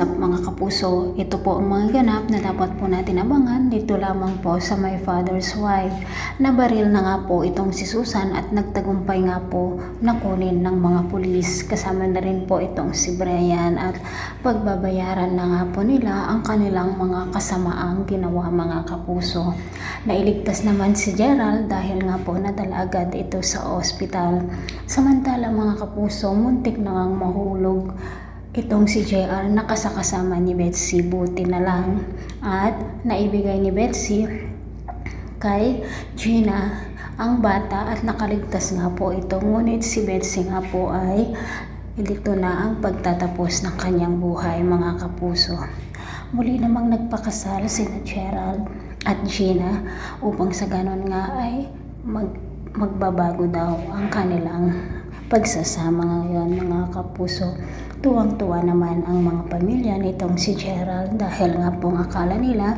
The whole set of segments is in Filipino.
Mga kapuso, ito po ang mga ganap na dapat po natin abangan dito lamang po sa My Father's Wife. Nabaril na nga po itong si Susan at nagtagumpay nga po na kunin ng mga pulis. Kasama na rin po itong si Brian at pagbabayaran na nga po nila ang kanilang mga kasamaang ginawa, mga kapuso. Nailigtas naman si Gerald dahil nga po nadala agad ito sa ospital. Samantala mga kapuso, muntik na ngang mahulog itong si JR na kasakasama ni Betsy, buti na lang at naibigay ni Betsy kay Gina ang bata at nakaligtas nga po ito. Ngunit si Betsy nga po ay dito na ang pagtatapos ng kanyang buhay, mga kapuso. Muli namang nagpakasal sina Gerald at Gina upang sa ganon nga ay magbabago daw ang kanilang pagsasama ngayon, mga kapuso. Tuwang-tuwa naman ang mga pamilya nitong si Gerald dahil nga pong akala nila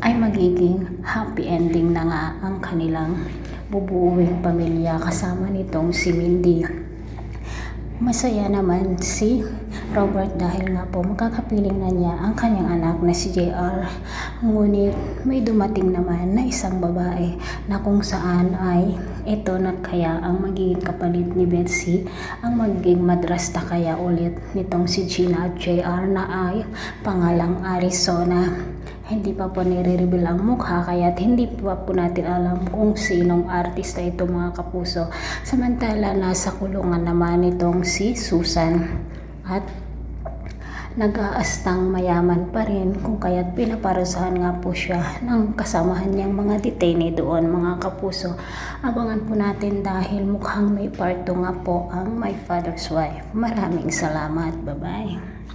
ay magiging happy ending na nga ang kanilang bubuuing pamilya kasama nitong si Mindy. Masaya naman si Robert dahil nga po makakapiling na niya ang kanyang anak na si JR. Ngunit may dumating naman na isang babae na kung saan ay ito na kaya ang magiging kapalit ni Betsy, ang magiging madrasta kaya ulit nitong si Gina at JR na ay pangalang Arizona. Hindi pa po nire-reveal ang mukha kaya hindi pa po natin alam kung sinong artista ito, mga kapuso. Samantala nasa kulungan naman itong si Susan at nag-aastang mayaman pa rin kung kaya't pinaparusahan nga po siya ng kasamahan niyang mga detainee doon, mga kapuso. Abangan po natin dahil mukhang may part 2 nga po ang My Father's Wife. Maraming salamat. Bye-bye.